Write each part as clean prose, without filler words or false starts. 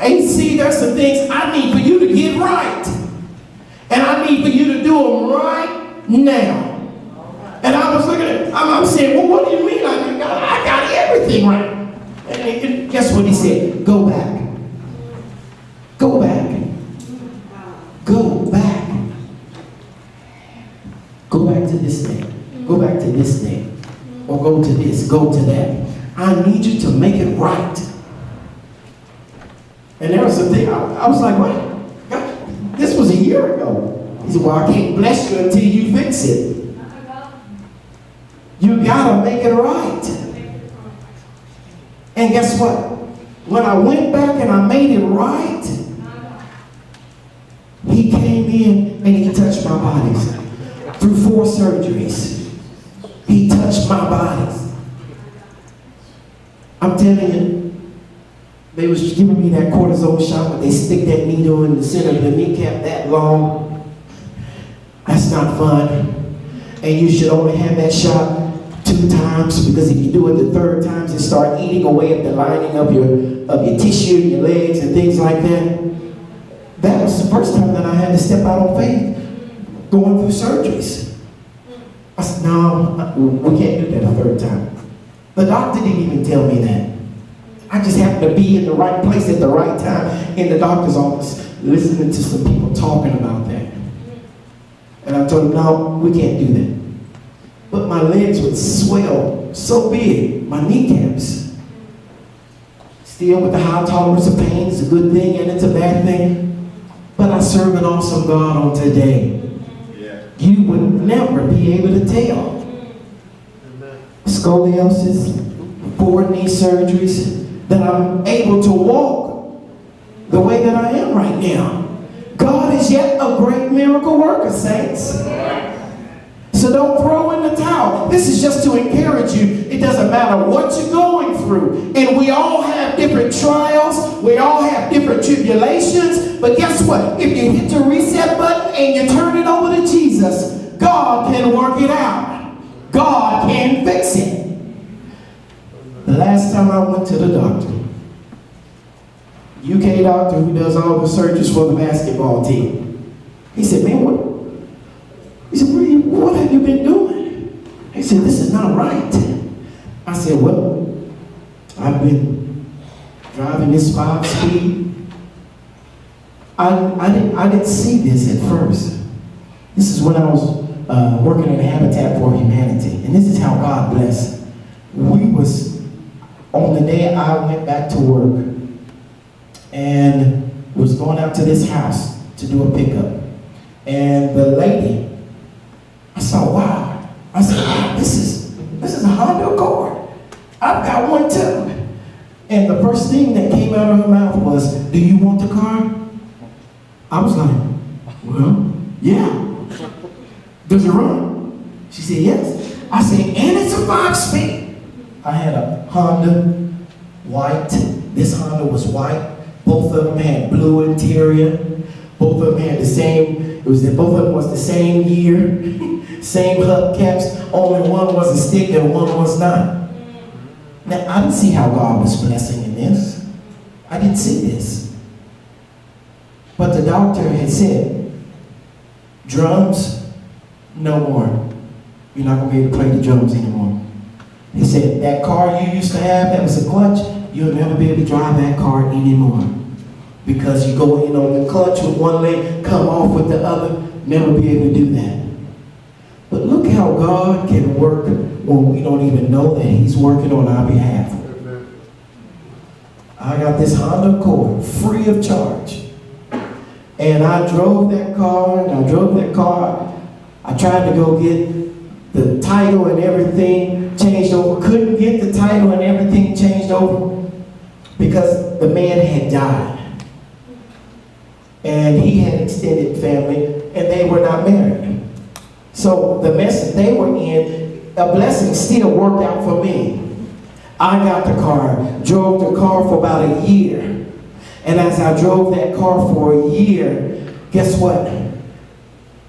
AC, there's some things I need for you to get right. And I need for you to do them right now. And I was looking at, I'm saying, well, what do you mean? I got everything right. And guess what he said? Go back. Go back. Go back. Go back to this thing. Go back to this thing. Or go to this, go to that. I need you to make it right. And there was a thing, I was like, what? God, this was a year ago. He said, well, I can't bless you until you fix it. You gotta make it right. And guess what? When I went back and I made it right, he came in and he touched my bodies. Through 4 surgeries, he touched my bodies. I'm telling you, they was giving me that cortisone shot, but they stick that needle in the center of the kneecap that long. That's not fun. And you should only have that shot 2 times, because if you do it the 3rd time, it start eating away at the lining of your tissue, your legs, and things like that. That was the first time that I had to step out on faith, going through surgeries. I said, no, we can't do that a 3rd time. The doctor didn't even tell me that. I just happened to be in the right place at the right time in the doctor's office, listening to some people talking about that. And I told him, no, we can't do that. But my legs would swell so big, my kneecaps. Still with the high tolerance of pain, it's a good thing and it's a bad thing. But I serve an awesome God on today. Yeah. You would never be able to tell. Scoliosis, 4 knee surgeries, that I'm able to walk the way that I am right now. God is yet a great miracle worker, saints. So don't throw in the towel. This is just to encourage you. It doesn't matter what you're going through. And we all have different trials. We all have different tribulations. But guess what? If you hit the reset button and you turn it over to Jesus, God can work it out. God can fix it. The last time I went to the doctor, UK doctor who does all the surgeries for the basketball team, he said, man, what have you been doing? He said, this is not right. I said, well, I've been driving this 5-speed. I didn't see this at first. This is when I was working at Habitat for Humanity. And this is how God blessed. On the day I went back to work and was going out to this house to do a pickup. And the lady, I saw, wow. I said, wow, this is a Honda Accord. I've got one too. And the first thing that came out of her mouth was, do you want the car? I was like, well, yeah. Does it run? She said, yes. I said, and it's a 5-speed. I had a Honda, white. This Honda was white. Both of them had blue interior. Both of them had the same, both of them was the same year, same hubcaps. Only one was a stick and one was not. Now, I didn't see how God was blessing in this. I didn't see this. But the doctor had said, drums, no more. You're not going to be able to play the drums anymore. He said, that car you used to have, that was a clutch, you'll never be able to drive that car anymore. Because you go in on the clutch with one leg, come off with the other, never be able to do that. But look how God can work when we don't even know that He's working on our behalf. I got this Honda Accord, free of charge. And I drove that car, I tried to go get the title and everything changed over. Couldn't get the title and everything changed over because the man had died. And he had extended family and they were not married. So the mess that they were in, a blessing still worked out for me. I got the car, drove the car for about a year. And as I drove that car for a year, guess what?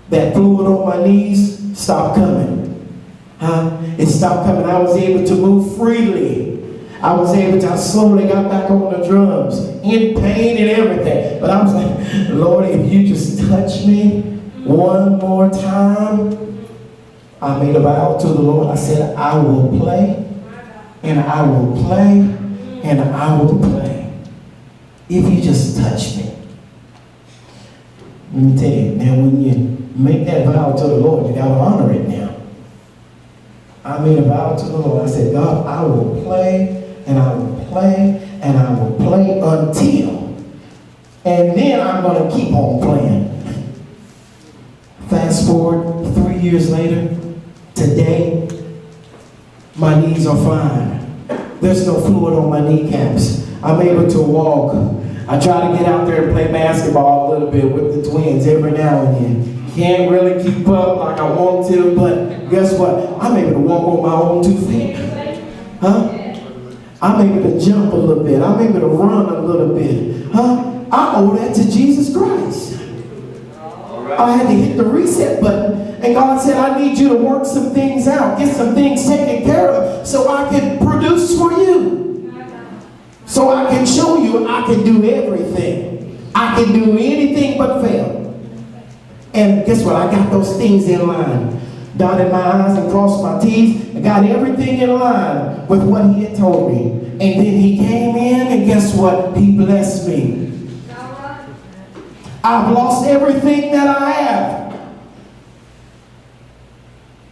That fluid on my knees stopped coming. It stopped coming. I was able to move freely. I slowly got back on the drums. in pain and everything. But I was like, Lord, if you just touch me one more time, I made a vow to the Lord. I said, I will play, and I will play, and I will play. If you just touch me. Let me tell you, now when you make that vow to the Lord, you got to honor it now. I made a vow to the Lord. I said, God, I will play, and I will play, and I will play until. And then I'm going to keep on playing. Fast forward 3 years later, today, my knees are fine. There's no fluid on my kneecaps. I'm able to walk. I try to get out there and play basketball a little bit with the twins every now and then. Can't really keep up like I want to, but guess what? I'm able to walk on my own 2 feet. Huh? I'm able to jump a little bit. I'm able to run a little bit. Huh? I owe that to Jesus Christ. I had to hit the reset button, and God said, I need you to work some things out, get some things taken care of, so I can produce for you. So I can show you I can do everything. I can do anything but fail. And guess what? I got those things in line. Dotted my I's and crossed my T's. I got everything in line with what he had told me. And then he came in, and guess what? He blessed me. I've lost everything that I have.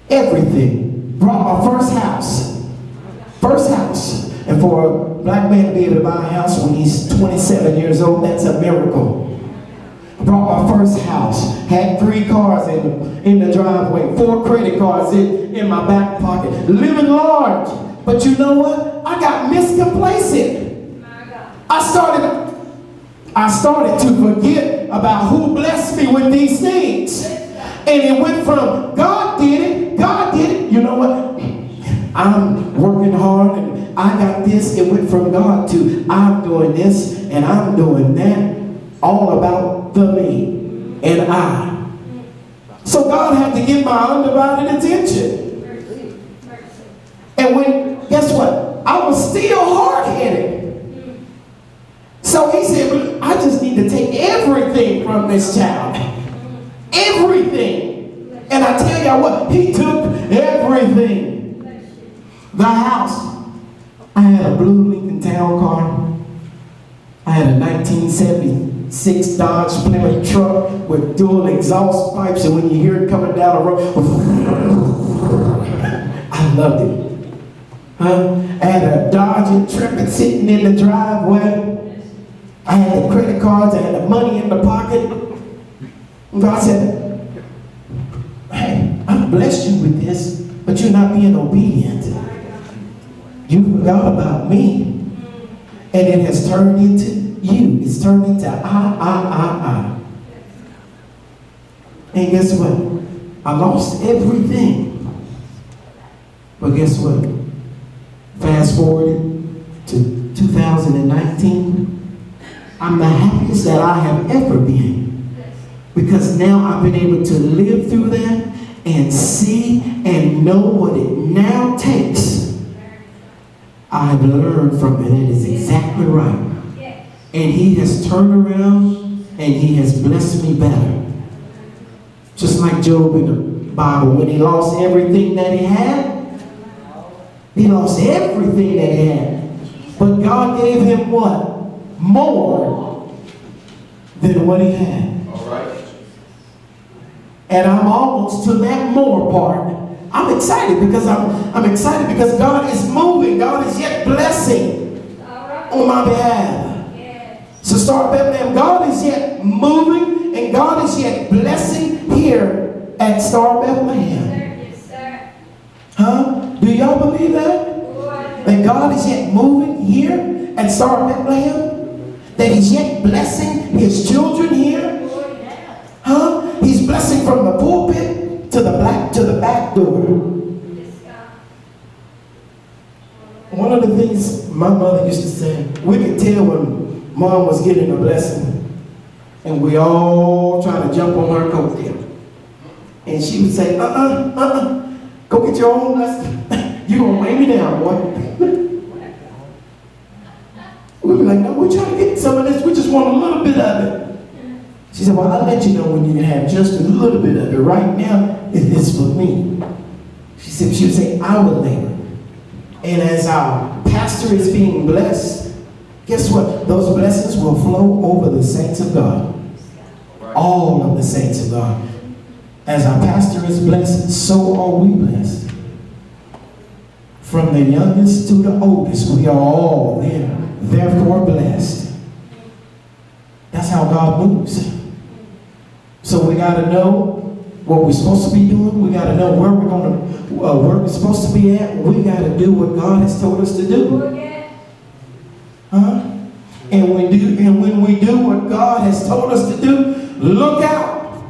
Everything. Brought my first house. First house. And for a black man to be able to buy a house when he's 27 years old, that's a miracle. Brought my first house. Had 3 cars in the driveway. 4 credit cards in my back pocket. Living large. But you know what? I got miscomplacent. I started to forget about who blessed me with these things. And it went from God did it, God did it. You know what? I'm working hard and I got this. It went from God to I'm doing this and I'm doing that. All about the me and I. So God had to get my undivided attention. And when, guess what? I was still hard-headed. So he said, well, I just need to take everything from this child. Everything. And I tell you what, he took everything. The house. I had a blue Lincoln Town car. I had a 1976 Dodge Plymouth truck with dual exhaust pipes, and when you hear it coming down the road, I loved it. I had a Dodge Intrepid sitting in the driveway. I had the credit cards, I had the money in the pocket. And God said, hey, I've blessed you with this, but you're not being obedient. You forgot about me. And it has turned into you. It's turned into I. And guess what? I lost everything. But guess what? Fast forward to 2019. I'm the happiest that I have ever been. Because now I've been able to live through that and see and know what it now takes. I've learned from it. It is exactly right. And he has turned around and he has blessed me better. Just like Job in the Bible, when he lost everything that he had, he lost everything that he had. But God gave him what? More than what he had. All right. And I'm almost to that more part. I'm excited because I'm excited because God is moving. God is yet blessing on my behalf. So Star Bethlehem, God is yet moving and God is yet blessing here at Star Bethlehem. Yes, sir. Huh? Do y'all believe that? That God is yet moving here at Star Bethlehem? That he's yet blessing his children here? Huh? He's blessing from the pulpit to the back door. One of the things my mother used to say, we could tell when Mom was getting a blessing, and we all try to jump on her coattail. And she would say, go get your own blessing. You're going to weigh me down, boy. We'd be like, no, we're trying to get some of just want a little bit of it. She said, well, I'll let you know when you can have just a little bit of it. Right now, it's for me. She would say, our labor. And as our pastor is being blessed, guess what? Those blessings will flow over the saints of God. All of the saints of God. As our pastor is blessed, so are we blessed. From the youngest to the oldest, we are all then, therefore blessed. That's how God moves. So we got to know what we're supposed to be doing. We got to know where we're supposed to be at. We got to do what God has told us to do. And when we do what God has told us to do, look out.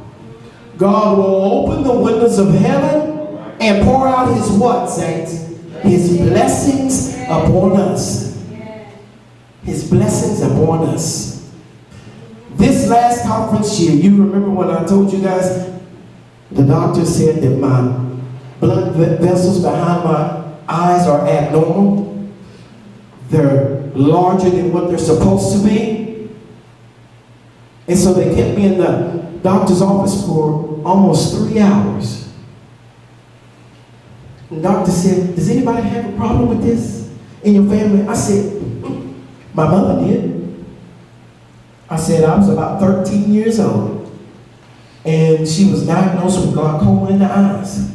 God will open the windows of heaven and pour out his what, saints? His blessings upon us. His blessings upon us. This last conference year, you remember when I told you guys, the doctor said that my blood vessels behind my eyes are abnormal. They're larger than what they're supposed to be. And so they kept me in the doctor's office for almost 3 hours. The doctor said, does anybody have a problem with this in your family? I said, my mother did. I said, I was about 13 years old. And she was diagnosed with glaucoma in the eyes.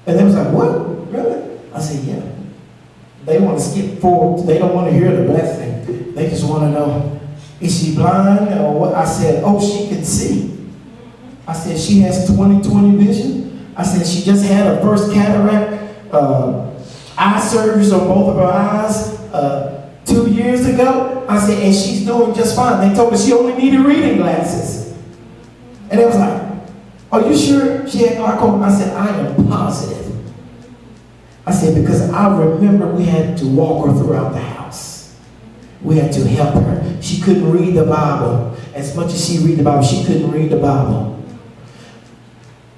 And they was like, what? Really? I said, yeah. They want to skip forward. They don't want to hear the blessing. They just want to know, is she blind or what? I said, oh, she can see. I said, she has 20/20 vision. I said, she just had her first cataract eye surgeries on both of her eyes 2 years ago. I said, and she's doing just fine. They told her she only needed reading glasses. And they was like, are you sure she had glaucoma? I said, I am positive. I said, because I remember we had to walk her throughout the house. We had to help her. She couldn't read the Bible. As much as she read the Bible, she couldn't read the Bible.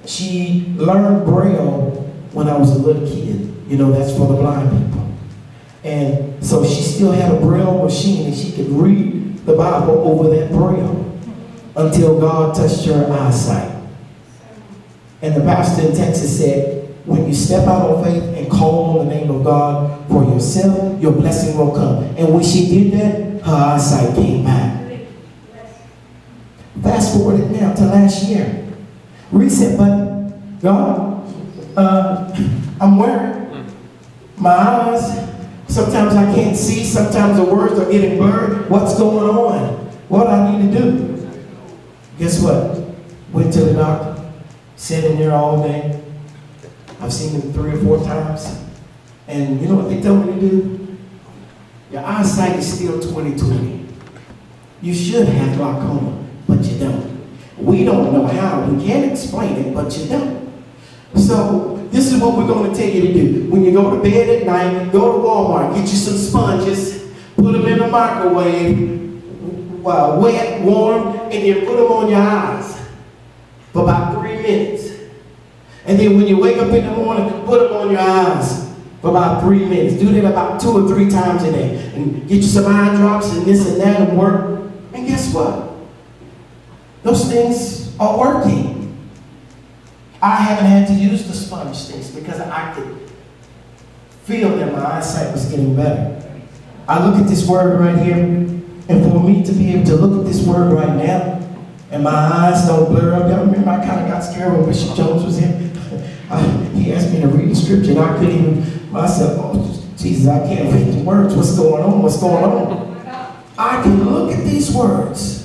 She learned Braille when I was a little kid. You know, that's for the blind people. And so she still had a Braille machine and she could read the Bible over that Braille until God touched her eyesight. And the pastor in Texas said, when you step out on faith and call on the name of God for yourself, your blessing will come. And when she did that, her eyesight came back. Fast forward it now to last year. Reset button. God, I'm wearing my eyes. Sometimes I can't see. Sometimes the words are getting blurred. What's going on? What I need to do? Guess what? Went to the doctor. Sat in there all day. I've seen him 3 or 4 times. And you know what they told me to do? Your eyesight is still 20/20. You should have glaucoma, but you don't. We don't know how. We can't explain it, but you don't. So this is what we're going to tell you to do. When you go to bed at night, go to Walmart, get you some sponges, put them in the microwave, wet, warm, and then put them on your eyes for about 3 minutes. And then when you wake up in the morning, put them on your eyes for about 3 minutes. Do that about 2 or 3 times a day. And get you some eye drops and this and that and work. And guess what? Those things are working. I haven't had to use the sponge things because I could feel that my eyesight was getting better. I look at this word right here, and for me to be able to look at this word right now, and my eyes don't blur up. I remember I kind of got scared when Bishop Jones was here. He asked me to read the scripture, and I couldn't even, myself, oh, Jesus, I can't read the words. What's going on? What's going on? I can look at these words.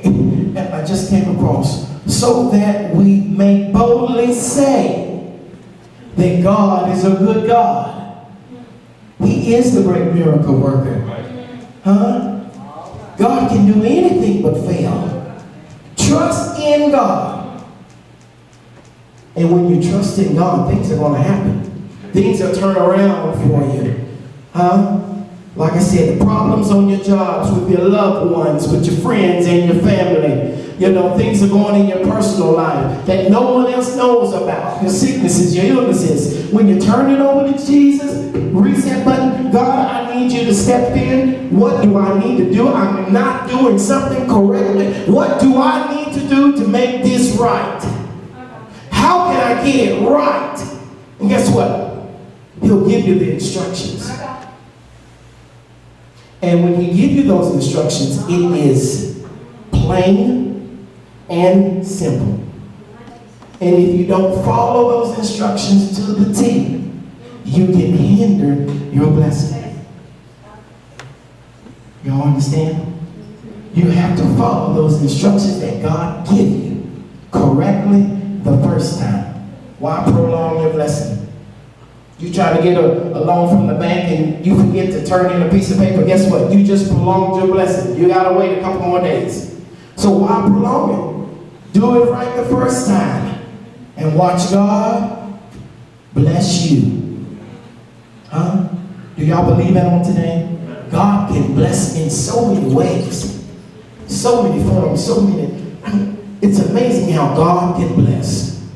And I just came across, so that we may boldly say that God is a good God. He is the great miracle worker. Huh? God can do anything but fail. Trust in God. And when you trust in God, things are going to happen. Things will turn around for you. Huh? Like I said, the problems on your jobs with your loved ones, with your friends and your family. You know, things are going in your personal life that no one else knows about. Your sicknesses, your illnesses. When you turn it over to Jesus, reset button. God, I need you to step in. What do I need to do? I'm not doing something correctly. What do I need to do to make this right? How can I get it right? And guess what? He'll give you the instructions. And when he gives you those instructions, it is plain and simple. And if you don't follow those instructions to the T, you can hinder your blessing. Y'all understand? You have to follow those instructions that God gives you correctly the first time. Why prolong your blessing? You try to get a loan from the bank and you forget to turn in a piece of paper. Guess what? You just prolonged your blessing. You got to wait a couple more days. So why prolong it? Do it right the first time. And watch God bless you. Huh? Do y'all believe that on today? God can bless in so many ways. So many forms, so many. It's amazing how God can bless.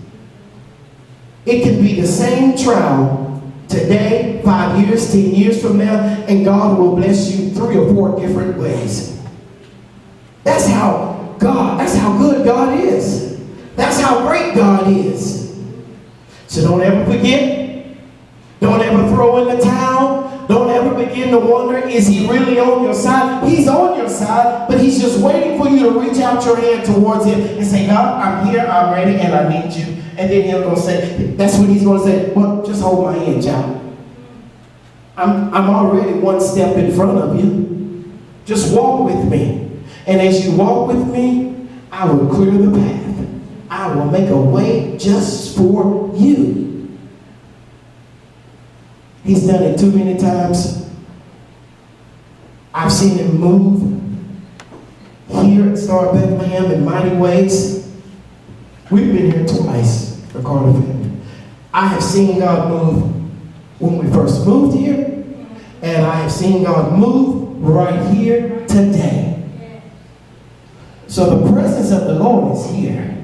It can be the same trial today, 5 years, 10 years from now, and God will bless you 3 or 4 different ways. That's how good God is. That's how great God is. So don't ever forget. Don't ever throw in the towel. Don't ever begin to wonder, is he really on your side? He's on your side, but he's just waiting for you to reach out your hand towards him and say, God, I'm here, I'm ready, and I need you. And then he'll go say, that's what he's going to say, well, just hold my hand, child. I'm already one step in front of you. Just walk with me. And as you walk with me, I will clear the path. I will make a way just for you. He's done it too many times. I've seen him move here at Star Bethlehem in mighty ways. We've been here twice, the Carter family. I have seen God move when we first moved here, and I have seen God move right here today. So the presence of the Lord is here.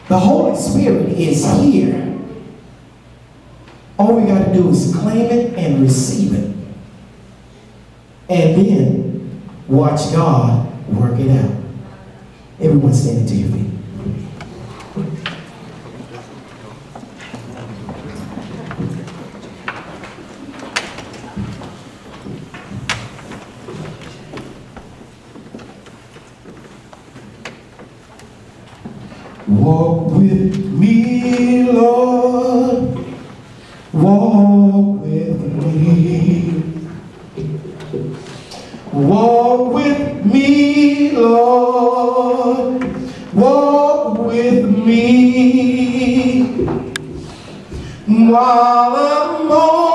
The Holy Spirit is here. All we got to do is claim it and receive it. And then watch God work it out. Everyone standing to your feet. Walk with me, Lord. Walk with me. Walk with me, Lord. Walk with me. While I'm on